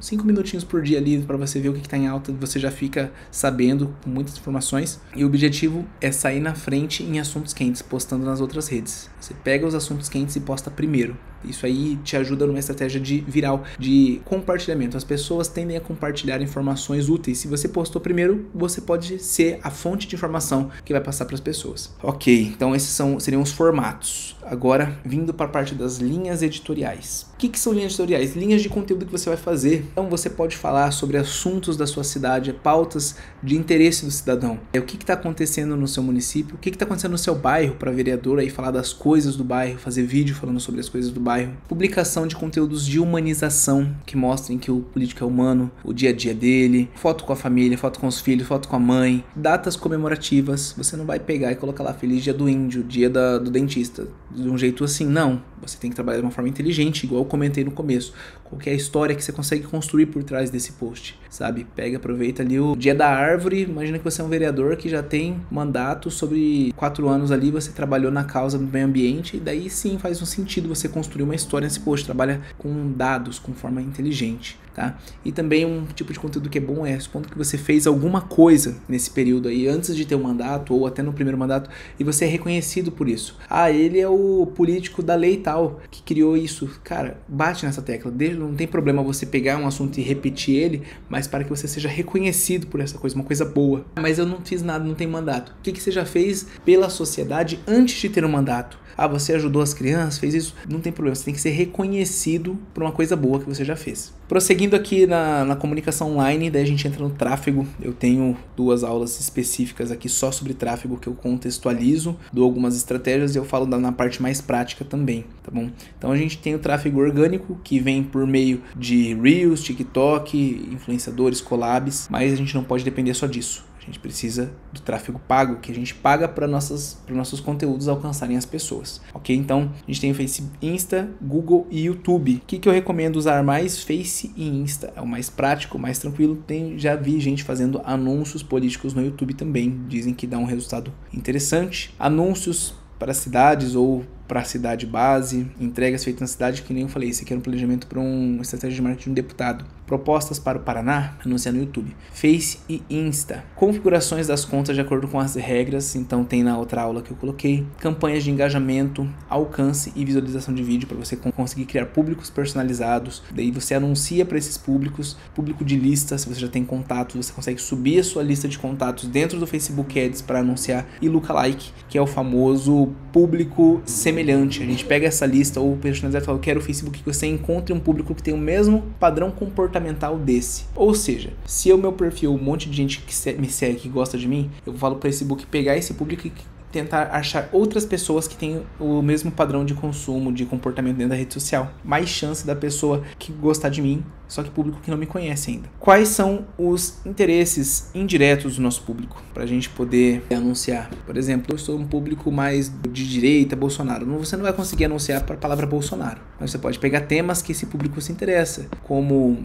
5 minutinhos por dia ali para você ver o que está em alta, você já fica sabendo com muitas informações. E o objetivo é sair na frente em assuntos quentes, postando nas outras redes. Você pega os assuntos quentes e posta primeiro. Isso aí te ajuda numa estratégia de viral, de compartilhamento. As pessoas tendem a compartilhar informações úteis. Se você postou primeiro, você pode ser a fonte de informação que vai passar para as pessoas. Ok, então esses seriam os formatos. Agora, vindo para a parte das linhas editoriais. O que são linhas editoriais? Linhas de conteúdo que você vai fazer. Então, você pode falar sobre assuntos da sua cidade, pautas de interesse do cidadão. O que está acontecendo no seu município, o que está acontecendo no seu bairro, para vereador aí falar das coisas do bairro, fazer vídeo falando sobre as coisas do bairro. Publicação de conteúdos de humanização, que mostrem que o político é humano, o dia a dia dele, foto com a família, foto com os filhos, foto com a mãe, datas comemorativas. Você não vai pegar e colocar lá Feliz Dia do Índio, Dia do Dentista, de um jeito assim, não. Você tem que trabalhar de uma forma inteligente, igual eu comentei no começo. Qual que é a história que você consegue construir por trás desse post, sabe? Aproveita ali o Dia da Árvore, imagina que você é um vereador que já tem mandato sobre 4 anos ali, você trabalhou na causa do meio ambiente, e daí sim faz um sentido você construir uma história nesse post, trabalha com dados, com forma inteligente, tá? E também um tipo de conteúdo que é bom é supondo que você fez alguma coisa nesse período aí, antes de ter o mandato, ou até no primeiro mandato, e você é reconhecido por isso. Ele é o político da lei tal, que criou isso. Cara, bate nessa tecla, não tem problema você pegar um assunto e repetir ele, mas para que você seja reconhecido por essa coisa, uma coisa boa. Mas eu não fiz nada, não tem mandato. O que você já fez pela sociedade antes de ter um mandato? Você ajudou as crianças, fez isso? Não tem problema, você tem que ser reconhecido por uma coisa boa que você já fez. Prosseguindo aqui na comunicação online, daí a gente entra no tráfego. Eu tenho 2 aulas específicas aqui só sobre tráfego que eu contextualizo, dou algumas estratégias e eu falo na parte mais prática também, tá bom? Então a gente tem o tráfego orgânico, que vem por meio de Reels, TikTok, influenciadores, collabs, mas a gente não pode depender só disso. A gente precisa do tráfego pago, que a gente paga para nossos conteúdos alcançarem as pessoas, ok? Então, a gente tem o Face, Insta, Google e YouTube. O que eu recomendo usar mais? Face e Insta. É o mais prático, mais tranquilo. Já vi gente fazendo anúncios políticos no YouTube também. Dizem que dá um resultado interessante. Anúncios para cidades ou para a cidade base, entregas feitas na cidade, que nem eu falei, isso aqui era um planejamento para uma estratégia de marketing de um deputado. Propostas para o Paraná, anunciar no YouTube. Face e Insta. Configurações das contas de acordo com as regras, então tem na outra aula que eu coloquei. Campanhas de engajamento, alcance e visualização de vídeo para você conseguir criar públicos personalizados. Daí você anuncia para esses públicos, público de lista, se você já tem contatos, você consegue subir a sua lista de contatos dentro do Facebook Ads para anunciar. E Lookalike, que é o famoso público semi semelhante. A gente pega essa lista ou personalizar e fala, eu quero o Facebook que você encontre um público que tem o mesmo padrão comportamental desse. Ou seja, se o meu perfil, um monte de gente que me segue, que gosta de mim, eu falo pro Facebook pegar esse público e tentar achar outras pessoas que têm o mesmo padrão de consumo, de comportamento dentro da rede social. Mais chance da pessoa que gostar de mim, só que público que não me conhece ainda. Quais são os interesses indiretos do nosso público? Pra gente poder anunciar. Por exemplo, eu sou um público mais de direita, Bolsonaro. Você não vai conseguir anunciar para a palavra Bolsonaro. Mas você pode pegar temas que esse público se interessa, como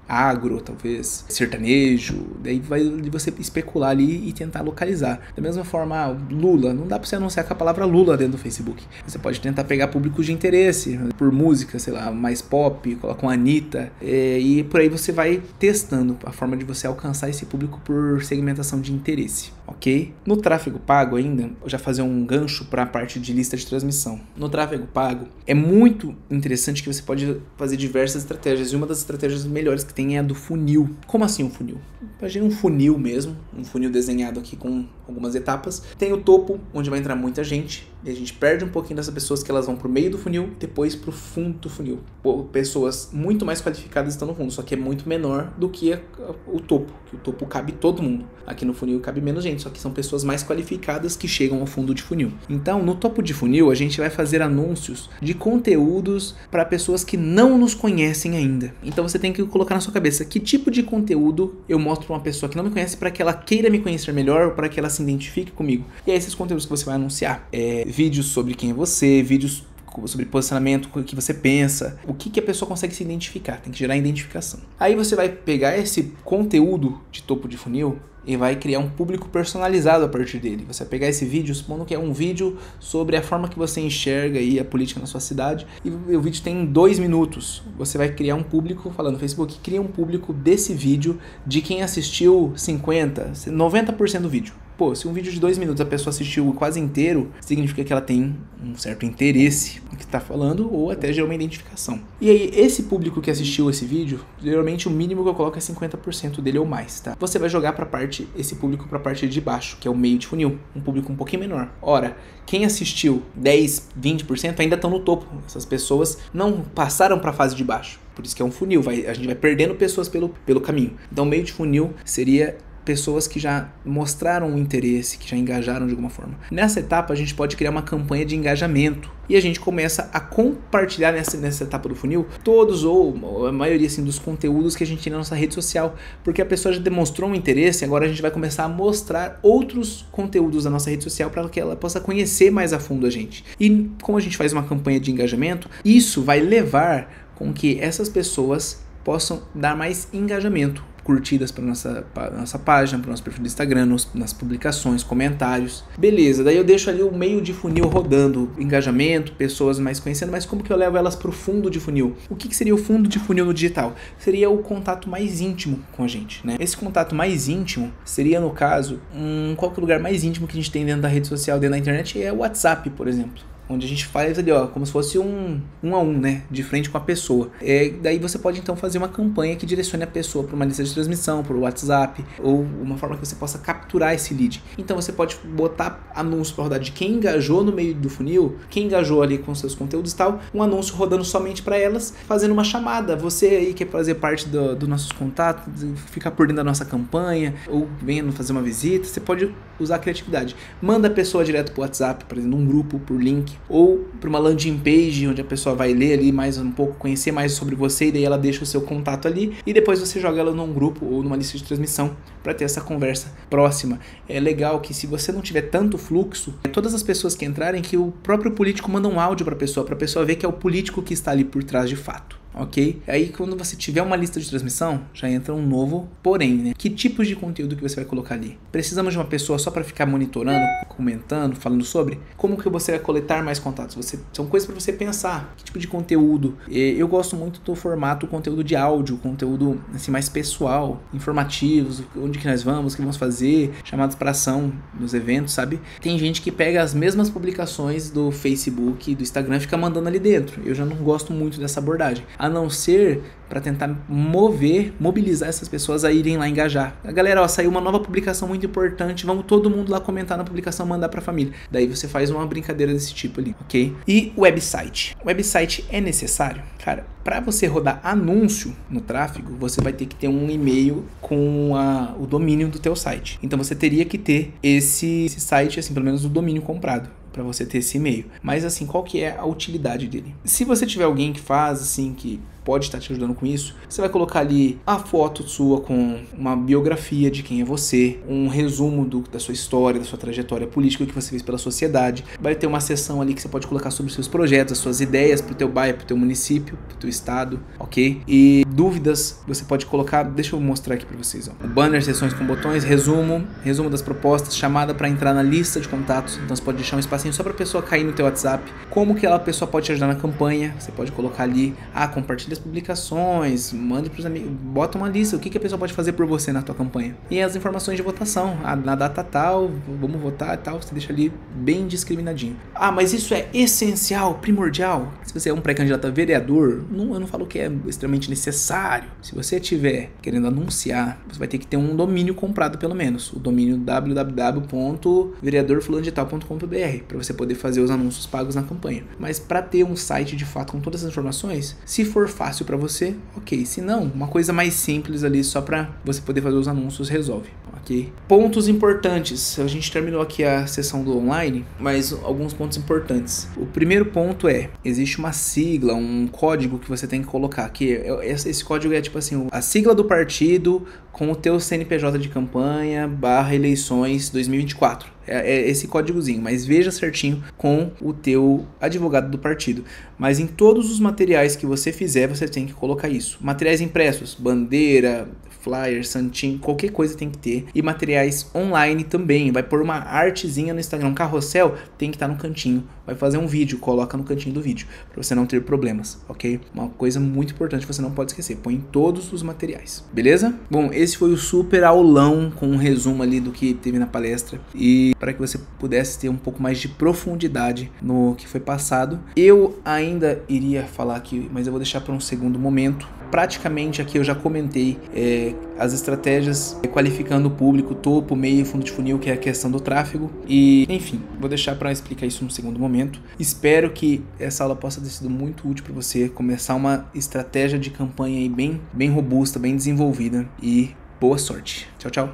agro, talvez, sertanejo, daí vai de você especular ali e tentar localizar. Da mesma forma, Lula, não dá pra você anunciar com a palavra Lula dentro do Facebook. Você pode tentar pegar públicos de interesse, por música, sei lá, mais pop, coloca uma Anitta, e por aí você vai testando a forma de você alcançar esse público por segmentação de interesse, ok? No tráfego pago ainda, eu já fazer um gancho para a parte de lista de transmissão. No tráfego pago, é muito interessante que você pode fazer diversas estratégias, e uma das estratégias melhores que tem é a do funil. Como assim um funil? Imagina um funil mesmo, um funil desenhado aqui com algumas etapas. Tem o topo, onde vai entrar muita gente, e a gente perde um pouquinho dessas pessoas que elas vão pro meio do funil, depois pro fundo do funil. Pessoas muito mais qualificadas estão no fundo, só que é muito menor do que o topo, que o topo cabe todo mundo. Aqui no funil cabe menos gente, só que são pessoas mais qualificadas que chegam ao fundo de funil. Então, no topo de funil, a gente vai fazer anúncios de conteúdos para pessoas que não nos conhecem ainda. Então, você tem que colocar na sua cabeça que tipo de conteúdo eu mostro para uma pessoa que não me conhece para que ela queira me conhecer melhor, para que ela se identifique comigo. E é esses conteúdos que você vai anunciar. Vídeos sobre quem é você, vídeos sobre posicionamento, o que você pensa, o que a pessoa consegue se identificar, tem que gerar identificação. Aí você vai pegar esse conteúdo de topo de funil e vai criar um público personalizado a partir dele. Você vai pegar esse vídeo, supondo que é um vídeo sobre a forma que você enxerga aí a política na sua cidade, e o vídeo tem 2 minutos. Você vai criar um público, falando no Facebook, cria um público desse vídeo de quem assistiu 50%, 90% do vídeo. Pô, se um vídeo de 2 minutos a pessoa assistiu quase inteiro, significa que ela tem um certo interesse no que está falando ou até gerou uma identificação. E aí, esse público que assistiu esse vídeo, geralmente o mínimo que eu coloco é 50% dele ou mais, tá? Você vai jogar esse público para a parte de baixo, que é o meio de funil, um público um pouquinho menor. Ora, quem assistiu 10, 20% ainda estão no topo. Essas pessoas não passaram para a fase de baixo. Por isso que é um funil, a gente vai perdendo pessoas pelo caminho. Então, o meio de funil seria pessoas que já mostraram um interesse, que já engajaram de alguma forma. Nessa etapa, a gente pode criar uma campanha de engajamento e a gente começa a compartilhar nessa etapa do funil todos ou a maioria assim, dos conteúdos que a gente tem na nossa rede social, porque a pessoa já demonstrou um interesse, agora a gente vai começar a mostrar outros conteúdos da nossa rede social para que ela possa conhecer mais a fundo a gente. E como a gente faz uma campanha de engajamento, isso vai levar com que essas pessoas possam dar mais engajamento, curtidas para nossa página, para o nosso perfil do Instagram, nas publicações, comentários. Beleza, daí eu deixo ali o meio de funil rodando, engajamento, pessoas mais conhecendo, mas como que eu levo elas para o fundo de funil? O que seria o fundo de funil no digital? Seria o contato mais íntimo com a gente, né? Esse contato mais íntimo seria, no caso, qual que é o lugar mais íntimo que a gente tem dentro da rede social, dentro da internet, é o WhatsApp, por exemplo. Onde a gente faz ali, ó, como se fosse um a um, né? De frente com a pessoa. Daí você pode então fazer uma campanha que direcione a pessoa para uma lista de transmissão, para o WhatsApp, ou uma forma que você possa capturar esse lead. Então você pode botar anúncio para rodar de quem engajou no meio do funil, quem engajou ali com seus conteúdos e tal, um anúncio rodando somente para elas, fazendo uma chamada. Você aí quer fazer parte dos nossos contatos, ficar por dentro da nossa campanha, ou vendo fazer uma visita, você pode usar a criatividade. Manda a pessoa direto pro WhatsApp, por exemplo, num grupo, por link, ou para uma landing page, onde a pessoa vai ler ali mais um pouco, conhecer mais sobre você, e daí ela deixa o seu contato ali, e depois você joga ela num grupo ou numa lista de transmissão para ter essa conversa próxima. É legal que se você não tiver tanto fluxo, todas as pessoas que entrarem, que o próprio político manda um áudio para a pessoa ver que é o político que está ali por trás de fato. Ok? Aí quando você tiver uma lista de transmissão, já entra um novo porém, né? Que tipos de conteúdo que você vai colocar ali? Precisamos de uma pessoa só para ficar monitorando, comentando, falando sobre? Como que você vai coletar mais contatos? São coisas para você pensar. Que tipo de conteúdo? Eu gosto muito do formato conteúdo de áudio, conteúdo assim, mais pessoal, informativos, onde que nós vamos, o que vamos fazer, chamados para ação nos eventos, sabe? Tem gente que pega as mesmas publicações do Facebook, do Instagram e fica mandando ali dentro. Eu já não gosto muito dessa abordagem. A não ser para tentar mobilizar essas pessoas a irem lá engajar. A galera, ó, saiu uma nova publicação muito importante, vamos todo mundo lá comentar na publicação, mandar pra família. Daí você faz uma brincadeira desse tipo ali, ok? E o website. O website é necessário? Cara, para você rodar anúncio no tráfego, você vai ter que ter um e-mail com o domínio do teu site. Então você teria que ter esse site, assim, pelo menos o domínio comprado, para você ter esse e-mail. Mas assim, qual que é a utilidade dele? Se você tiver alguém que faz, assim, que pode estar te ajudando com isso, você vai colocar ali a foto sua com uma biografia de quem é você, um resumo da sua história, da sua trajetória política que você fez pela sociedade. Vai ter uma seção ali que você pode colocar sobre os seus projetos, as suas ideias pro teu bairro, pro teu município, pro teu estado, ok? E dúvidas, você pode colocar, deixa eu mostrar aqui para vocês, ó. O banner, sessões com botões, resumo das propostas, chamada para entrar na lista de contatos. Então você pode deixar um espacinho só para a pessoa cair no teu WhatsApp. Como que aquela pessoa pode te ajudar na campanha? Você pode colocar ali, compartilha as publicações, manda pros amigos, bota uma lista, o que a pessoa pode fazer por você na tua campanha. E as informações de votação, na data tal, vamos votar e tal, você deixa ali bem discriminadinho. Mas isso é essencial, primordial? Se você é um pré-candidato a vereador, eu não falo que é extremamente necessário. Se você estiver querendo anunciar, você vai ter que ter um domínio comprado pelo menos, o domínio www.vereadorfulanodital.com.br, para você poder fazer os anúncios pagos na campanha. Mas para ter um site de fato com todas as informações, se for fácil para você, ok. Se não, uma coisa mais simples ali só para você poder fazer os anúncios resolve, ok? Pontos importantes. A gente terminou aqui a sessão do online, mas alguns pontos importantes. O primeiro ponto existe uma sigla, um código que você tem que colocar, que esse código é tipo assim, a sigla do partido com o teu CNPJ de campanha /eleições 2024. É esse códigozinho, mas veja certinho com o teu advogado do partido. Mas em todos os materiais que você fizer, você tem que colocar isso. Materiais impressos, bandeira, flyer, santinho, qualquer coisa tem que ter. E materiais online também. Vai pôr uma artezinha no Instagram, um carrossel, tem que estar no cantinho. Vai fazer um vídeo, coloca no cantinho do vídeo, para você não ter problemas, ok? Uma coisa muito importante que você não pode esquecer, põe em todos os materiais, beleza? Bom, esse foi o super aulão com um resumo ali do que teve na palestra e para que você pudesse ter um pouco mais de profundidade no que foi passado. Eu ainda iria falar aqui, mas eu vou deixar para um segundo momento. Praticamente aqui eu já comentei as estratégias qualificando o público, topo, meio e fundo de funil, que é a questão do tráfego. E, enfim, vou deixar para explicar isso no segundo momento. Espero que essa aula possa ter sido muito útil para você começar uma estratégia de campanha aí bem robusta, bem desenvolvida. E boa sorte. Tchau, tchau.